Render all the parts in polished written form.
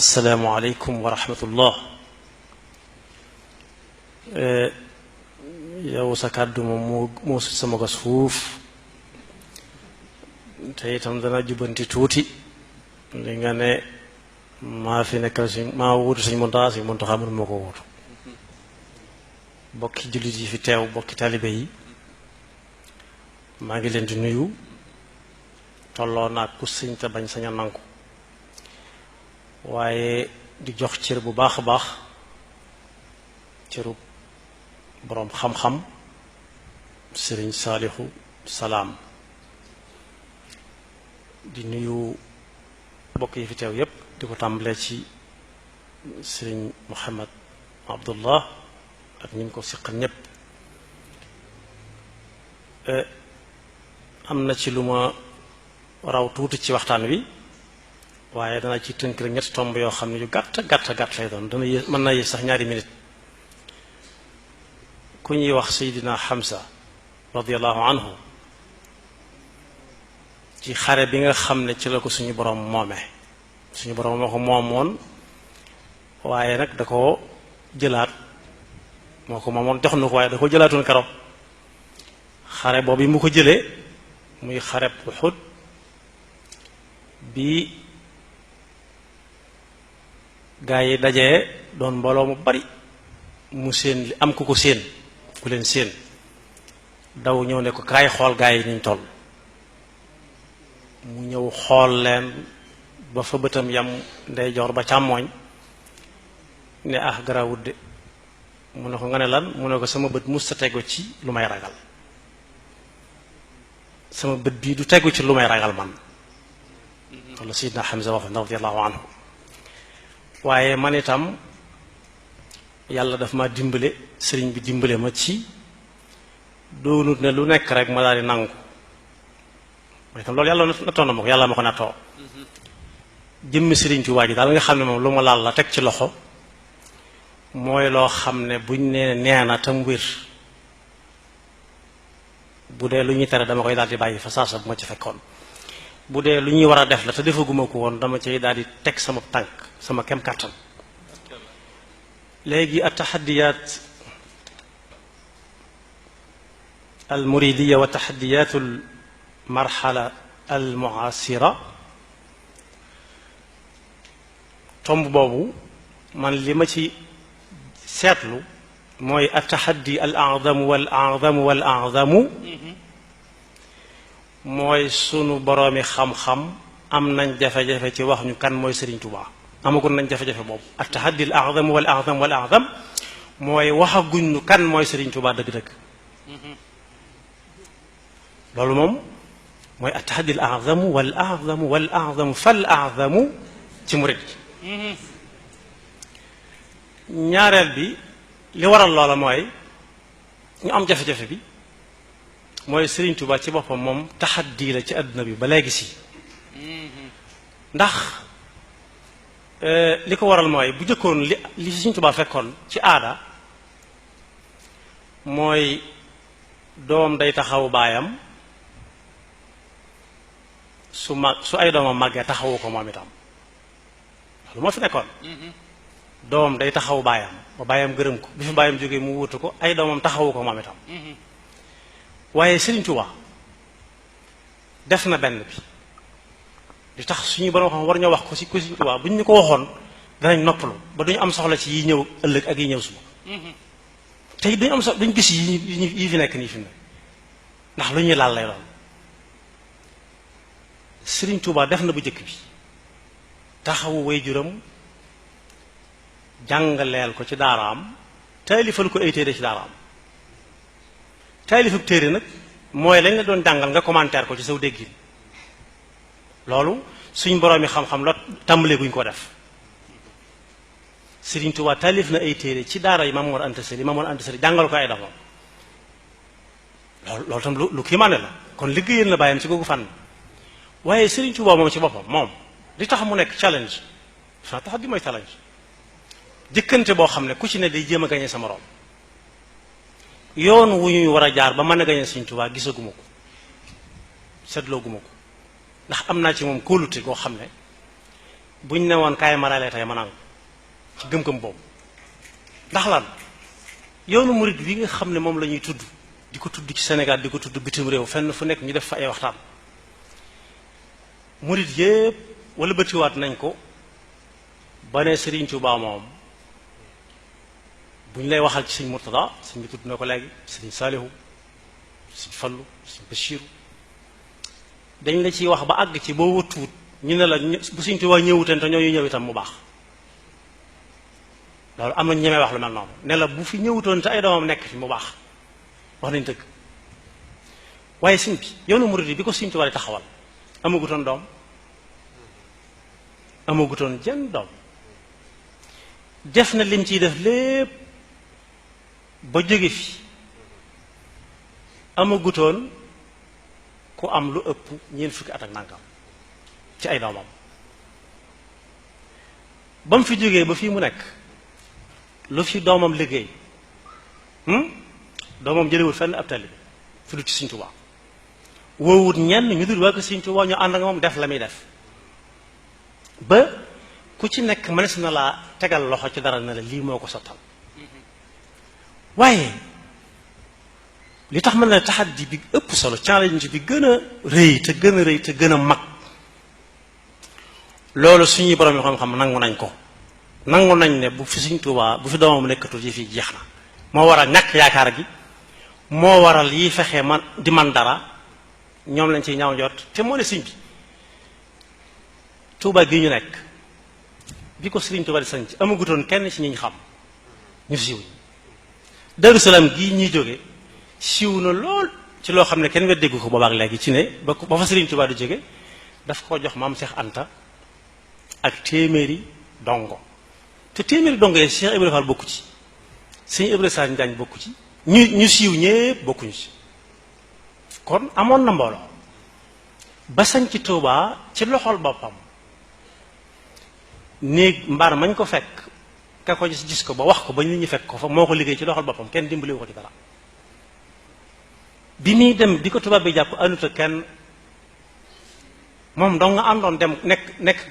asalaamualeykum wa rahmatullah. yow sa kàddu moom moo sut sama gas fuuf te itam dana jubbanti tuuti li nga ne maa fi nekkal si maa wuutu Sëñ Muntaxa mënu ma ko wuutu. bokki jullit yi fi teew bokki taalibe yi maa ngi leen di nuyu tolloo naag ku sëñ te bañ sañ a nangu waaye di jox cër bu baax a baax cëru boroom xam-xam sëriñ Saalixu Salaam. di nuyu bokk yi fi teew yépp di ko tàmbalee ci sëriñ Muhammad Abdullah ak ñi ko siqal ñépp. am na ci lu ma raw tuuti ci waxtaan wi waaye dana ci tënk rek ñetti tomb yoo xam ne yu gàtt lay doon dana mën na yées sax ñaari minute. ku ñuy wax Seydina Hamza radiyallahu anhu ci xare bi nga xam ne ci la ko suñu borom moome suñu borom moo ko moomoon waaye nag da ko jëlaat moo ko moomoon jox na ko waaye da ko jëlaatoon keroog. xare boobu yi mu ko jëlee muy xare Uhud bi gaa yi dajee doon mbooloo mu bari mu séen am ku ko séen ku leen séen daw ñëw ne ko kaay xool gaa yi niñ toll. mu ñëw xool leen ba fa bëtam yam ndeyjoor ba càmmooñ ne garawut de mu ne ko nga ne lan mu ne ko sama bët mus sa tegu ci lu may ragal sama bët bii du tegu ci lu may ragal man walla Seydina Hamza wax radiyallahu anhu. waaye man itam yàlla daf ma dimbale sëriñ bi dimbale ma ci doonut ne lu nekk rek ma daal di nangu mooy itam loolu yàlla nattoo na ma ko yàlla ma ko nattoo. jëmmi sëriñ Tuubaa ji daal nga xam ne moom lu ma laal la teg ci loxo mooy loo xam ne buñ nee nee na tam wér bu dee lu ñuy tere dama koy daal di bàyyi fa saasa bu ma ci fekkoon bu dee lu ñuy war a def la te defaguma ko woon dama cay daal di teg sama tànk sama kem kàttan. léegi at-taxaddiyaat al-muridiya wa taxaddiyaat al-marxala al-mu'asira tomb boobu man li ma ci seetlu mooy at-taxaddi al-a'zamu wal-a'zamu wal-a'zamu mooy sunu boroomi xam-xam am nañ jafe-jafe ci wax ñu kan mooy Serigne Touba. amagul nañ jafe-jafe boobu at-tahaddi al-a'zam wal-a'zam wal-a'zam mooy waxaguñ nu kan mooy Serigne Touba dëgg-dëgg. loolu moom mooy at-tahaddi al-a'zam wal-a'zam wal-a'zam fal-a'zamu ci murid. ñaareel bi li waral loola mooy ñu am jafe-jafe bi mooy Serigne Touba ci boppam moom taxaddi la ci àdduna bi ba léegi si ndax li ko waral mooy bu jëkkoon li Serigne Touba fekkoon ci aada mooy doom day taxawu baayam su ay doomam màggee taxawu ko moom itam loolu moo fi nekkoon. doom day taxawu baayam ba baayam gërëm ko bi fi baayam jógee mu wutu ko ay doomam taxawu ko moom itam. waaye Serigne Touba def na benn bi di tax suñu borom xam war ñoo wax ko ci Serigne Touba bu ñu ko waxoon danañ noppalu ba duñu am soxla ci yi ñëw ëllëg ak yi ñëw suba. te duñu am soxla duñu gis yi fi nekk nii fi mu ne ndax lu ñuy laal lay doon. Serigne Touba def na bu njëkk bi taxawu waajuram jàngaleel ko ci daaraam taalifal ko ay téere ci daaraam. taalifub téere nag mooy lañ la doon jàngal nga commentaire ko ci saw déggin loolu suñ boroomi xam-xam la tàmbalee guñ ko def. Serigne Touba taalif na ay téere ci daara yi Maam Mor Anta Sali jàngal ko ay doomam loolu tam lu kii maane la kon liggéeyal na bàyyam ci googu fànn. waaye Serigne Touba moom ci boppam moom li tax mu nekk challenge sa tax di mooy challenge jëkkante boo xam ne ku ci ne day jéem a gañe sa moroom. yoon wu ñuy war a jaar ba mën a gañe Serigne Touba gisaguma ko seetlooguma ko ndax am naa ci moom kóolute goo xam ne buñ ne woon kaay ma lay tey ma nangu ci gëm-gëm boobu. ndax lan yoonu murid wi nga xam ne moom la ñuy tudd di ko tudd ci Sénégal di ko tudd bitim réew fenn fu nekk ñu def fa ay waxtaan murid yépp wala bëtiwaat nañ ko ba ne Serigne Touba moom bu ñu lay waxal ci Serigne Mourtada Serigne bi tudd na ko léegi Serigne Salihu Serigne Fallu Serigne Bachiru dañ la ciy wax ba àgg ci boo wëtuwut ñu ne la bu Serigne Touba ñëwuteen te ñooñu ñëw itam mu baax loolu am nañ ñemee wax lu mel noonu ne la bu fi ñëwutoon te ay doomam nekk fi mu baax wax nañ dëgg waaye Sëriñ bi yoonu murid bi ko Sëriñ Tuubaa taxawal amagutoon doom amagutoon jenn doom def na lim ciy def lépp ba jóge fi amagutoon ku am lu ëpp ñeent fukki at ak nangam ci ay doomam ba mu fi jógee ba fii mu nekk lu fi doomam liggéey doomam jëlewut fenn ab taalibe fi du ci Sëriñ Tuubaa woowut ñenn ñu dul waa ko Sëriñ Tuubaa ñu ànd ak moom def la muy def ba ku ci nekk mënees na laa tegal loxo ci dara ne la lii moo ko sottal waaye li tax mën na taxaddi bi ëpp solo challenge bi gën a rëy te gën a rëy te gën a mag loolu suñuy borom yi xam-xam nangu nañ ko nangu nañ ne bu fi Sëriñ Tuubaa bu fi doomam nekkatul yi fii jeex na moo waral ñàkk yaakaar gi moo waral yi fexe man di man dara ñoom lañ ciy ñaaw njort te moo ne sëñ bi Tuubaa gi ñu nekk bi ko Sëriñ Tuubaa di sanc amagutoon kenn ci ñi ñu xam ñu siiw Daaru Salaam gii ñuy jóge siiw na lool ci loo xam ne kenn nga dégg ko boobaak léegi ci ne ba fa Sëriñ Tuubaa di jóge daf koo jox maam Cheikh Anta ak téeméeri dongo te téeméeri dongo yi Cheikh Ibrahima Fall bokku ci Sëñ Ibrahima Sall Njaañ bokku ci ñu siiw ñépp bokkuñu ci kon amoon na mbooloo ba sañ ci Tuubaa ci loxol boppam néeg mbaar mañ ko fekk ka ko gis ko ba wax ko ba nit ñi fekk ko fa moo ko liggéey ci loxol boppam kenn dimbaliwu ko ci dara bi muy dem bi ko tubaab bi jàpp anuta kenn moom dong nga àndoon dem nekk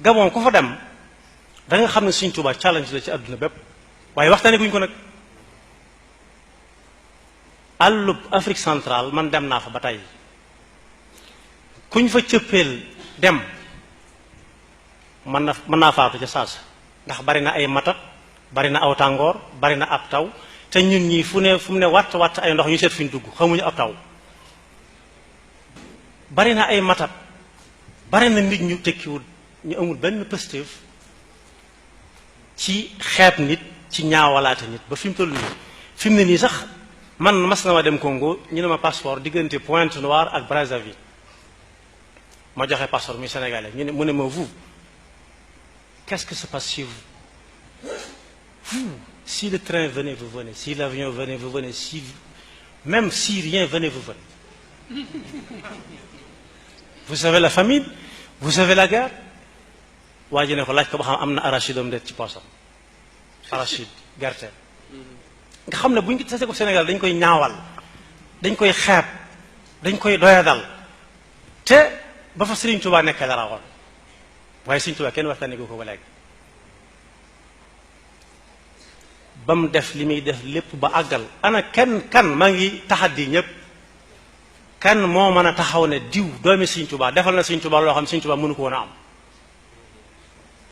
Gabon ku fa dem da nga xam ne Sëriñ Tuubaa challenge la ci àdduna bépp waaye waxtaane guñ ko nag àllub Afrique centrale man dem naa fa ba tey kuñ fa cëppeel dem mën naa faatu ca saasa ndax bari na ay matat bari na aw tàngoor bari na ab taw te ñun ñii fu mu ne watt ay ndox ñu seet fi ñu dugg xamuñu ab taw bari na ay matat bari na nit ñu tekkiwul ñu amul benn positif ci xeeb nit ci ñaawalaate nit ba fi mu toll nii fi mu ne nii sax man mas na ma dem Congo ñu ne ma passeport diggante Pointe-Noire ak Brazzaville ma joxe passeport muy sénégalais mu ne ma vous qu'est-ce que se passe chez vous si le train venait vous venez si l'avion venait vous venez même si rien venait vous venez vous savez la famine vous savez la guerre waa ji ne ko laaj ko ba xam am na arachide am det ci poosam arachide gerte nga xam ne bu ñu tasee ko Sénégal dañ koy ñaawal dañ koy xeeb dañ koy doyadal te ba fa Sëriñ Tuubaa nekkee dara woon waaye Sëriñ Tuubaa kenn waxtaanee ko ba léegi ba mu def li muy def lépp ba àggal ana kan maa ngi taxaddi ñëpp kan moo mën a taxaw ne diw doomi Sëriñ Tuubaa defal na Sëriñ Tuubaa loo xam Sëriñ Tuubaa mënu ko woon a am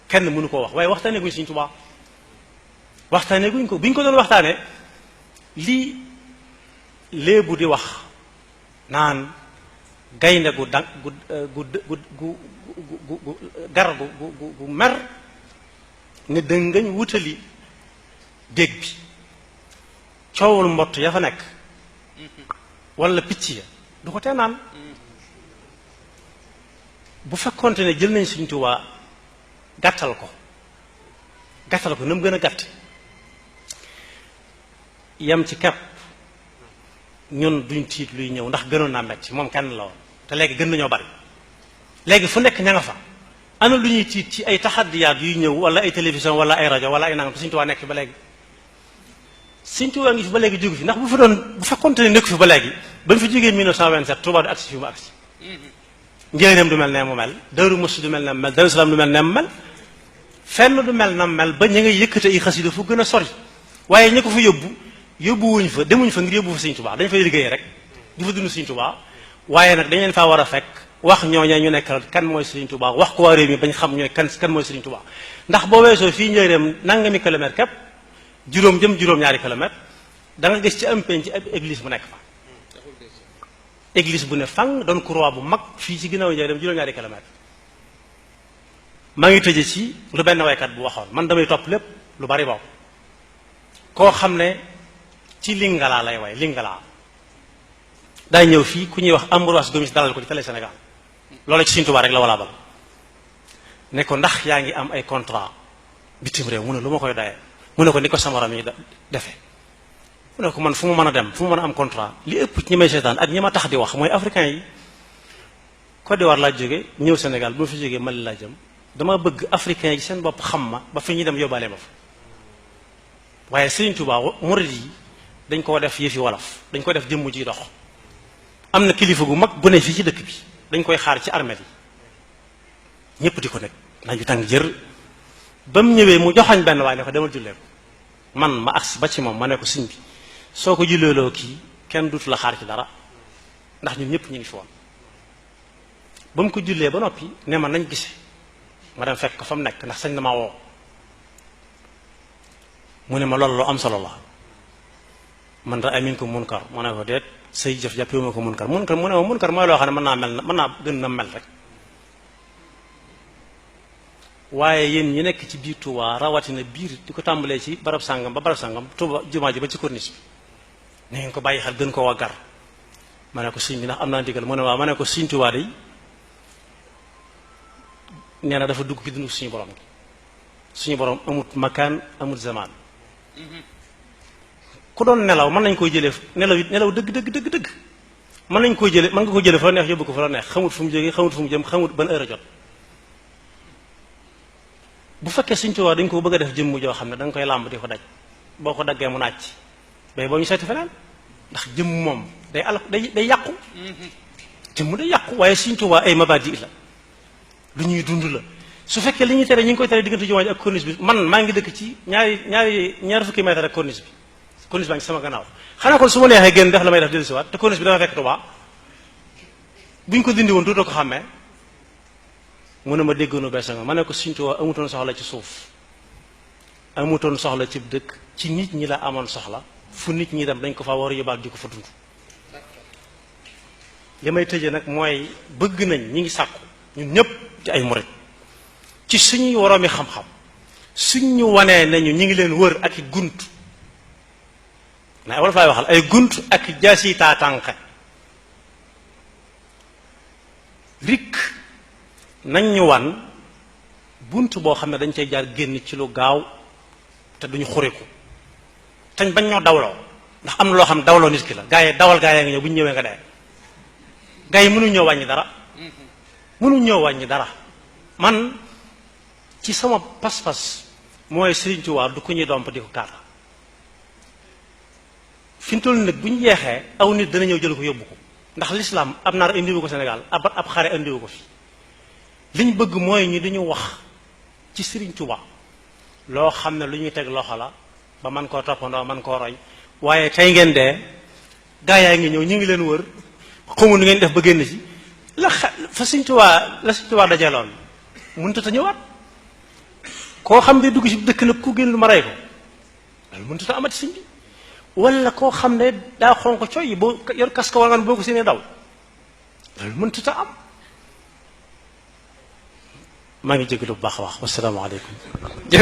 kenn mënu koo wax waaye waxtaanee guñ Sëriñ Tuubaa waxtaanee guñ ko bi ñu ko doon waxtaanee lii léebu di wax naan gaynde gu gar gu mer ne dëngañ wutali dég bi coowul mbott ya fa nekk wala picc ya du ko tee naan bu fekkonte ne jël nañ Sëriñ Tuubaa gàttal ko na mu gën a gàtt yam ci kepp ñun duñ tiit luy ñëw ndax gënoon naa metti moom kenn la woon te léegi gën nañoo bari léegi fu nekk ña nga fa ana lu ñuy tiit ci ay taxaddiyaat yuy ñëw wala ay télévision wala ay rajo wala ay nangam te Sëriñ Tuubaa nekk fi ba léegi Sëriñ Tuubaa ngi fi ba léegi jógu fi ndax bu fekkonte ne nekk fi ba léegi ba mu fi jógee 1927 Tuubaa du agsi fi mu agsi Njaaréem du mel ne mu mel, Daaru Muxti du mel ne mu mel, Daaru Salaam du mel ne mu mel, fenn du mel na mu mel ba ñu ngay yëkkate ay xasida fu gën a sori. waaye ñi ko fa yóbbuwuñ fa demuñ fa ngir yóbbu fa Sëriñ Tuubaa dañ fay liggéey rek di fa dund Sëriñ Tuubaa waaye nag dañ leen faa war a fekk wax ñooña ñu nekkal kan mooy Sëriñ Tuubaa wax ko waa réew mi bañ xam ñooy kan mooy Sëriñ Tuubaa. ndax boo weesoo fii Njaaréem nangami kilomètre képp juróom jëm juróom-ñaari kilomètre da nga gis ci am penc ci ab église bu nekk fa. église bu ne fang doon croix bu mag fii ci ginnaaw Njaaréem juróom-ñaari kilomètre. maa ngi tëje ci lu benn waykat bu waxoon man damay topp lépp lu bari boobu koo xam ne ci Lingala lay way Lingala day ñëw fii ku ñuy wax Ambroise Gomis dalal ko ci télé Sénégal loolu ci Sëriñ Tuubaa rek la wala bal ne ko ndax yaa ngi am ay contrat bitim réew mu ne lu ma koy dayee mu ne ko ni ko samaram yi defee mu ne ko man fu mu mën a dem fu mu mën a am contrat li ëpp ñi may seetaan ak ñi ma tax di wax mooy africain yi. Côte d'Ivoire laa jóge ñëw Sénégal bu ma fi jógee Mali laa jëm dama bëgg africain yi seen bopp xam ma ba fi ñuy dem yóbbaale ma fa waaye Sëriñ Tuubaa murid yi dañ koo def yëfi wolof dañ ko def jëmm ji dox. am na kilifa gu mag bu ne fii ci dëkk bi dañ koy xaar ci armeel yi ñëpp di ko nekk nañu tàng jër ba mu ñëwee mu joxañ benn waaye ne ko demal jullee ko man ma agsi ba ci moom ma ne ko sëñ bi soo ko julleeloo kii kenn duutu la xaar ci dara ndax ñun ñëpp ñu ngi fi woon. ba mu ko jullee ba noppi ne ma nañ gise ma dem fekk ko fa mu nekk ndax sañ na maa woo mu ne ma loolu lu am solo la man raa minkum munkar ma ne ko déet say jëf jàppee ma ko munkar mu ne ma munkar mooy loo xam ne mën naa gën na mel rek waaye yéen ñi nekk ci biir Touba rawatina biir di ko tàmbalee ci barab sàngam ba barab sàngam Touba jumaa ji ba ci corniche bi na ngeen ko bàyyi xel gën ko waggar ma ne ko sëñ bi ndax am naa ndigal mu ne waaw ma ne ko Sëriñ Tuubaa day nee na dafa dugg ci dundu suñu borom suñu borom amut makaan amut zamaan ku doon nelaw mën nañ koy jëlee nelaw dëgg mën nañ koy jëlee mën nga ko jëlee fa la neex yóbbu ko fa la neex xamut fu mu jógee xamut fu mu jëm xamut ban heure a jot bu fekkee Sëriñ Tuubaa dañ ko bëgg a def jëmm joo xam ne da nga koy làmb di ko daj boo ko daggee mu naaj bay boo ñu seeti feneen ndax jëmm moom day yàqu jëmm day yàqu waaye Sëriñ Tuubaa ay mabadi la lu ñuy dund la su fekkee li ñuy tere ñu ngi koy tere diggante jumaa ji ak corniche bi man maa ngi dëkk ci ñaari fukki mètre ak corniche baa ngi sama gannaaw xanaa kon su ma neexee génn def la may def dellusiwaat te corniche bi dafa fekk Tuubaa bu ñu ko dindi woon dootoo ko xàmmee mu ne ma déggoonu beesa nga ma ne ko Sëriñ Tuubaa amutoon soxla ci suuf amutoon soxla ci dëkk ci nit ñi la amoon soxla fu nit ñi dem dañ ko fa war a yóbbaal di ko fa dund li may tëje nag mooy bëgg nañ ñi ngi sàkku ñun ñëpp ci ay murit ci suñuy woroomi xam-xam suñ ñu wanee nañu ñi ngi leen wër ak i gunt na wala fay waxal ay gunt ak i jaasi taatànqe rik nañ ñu wan bunt boo xam ne dañ cay jaar génn ci lu gaaw te duñu xuriku tañ bañ ñoo dawloo ndax am na loo xam ne dawloo nit ki la gaa yi dawal gaa yi nga ñëw bu ñu ñëwee nga dee gaa yi mënuñ ñoo wàññi dara mënuñ ñoo wàññi dara man ci sama pas-pas mooy Sëriñ Tuubaa du ko ñuy domp di ko kaata fi mu toll nag bu ñu jeexee aw nit dana ñëw jël ko yóbbu ko ndax lislaam ab naar indiwu ko Sénégal ab xare indiwu ko fi li ñu bëgg mooy ñu dañu wax ci Sëriñ Tuubaa loo xam ne lu ñuy teg loxo la ba man koo toppandoo man koo roy waaye tey ngeen dee gaa yaa ngi ñëw ñu ngi leen wër xamu nu ngeen def ba génn ci la fa Sëriñ Tuubaa dajeeloon mënut a ñëwaat koo xam ne dugg ci dëkk nag ku génn lu ma rey ko loolu mënut a amati sëñ bi wala koo xam ne daa xonq coy boo yor kaska wala nga boo ko séenee daw loolu mënut a am. maa ngi jégalu bu baax a wax wasalaamaaleykum.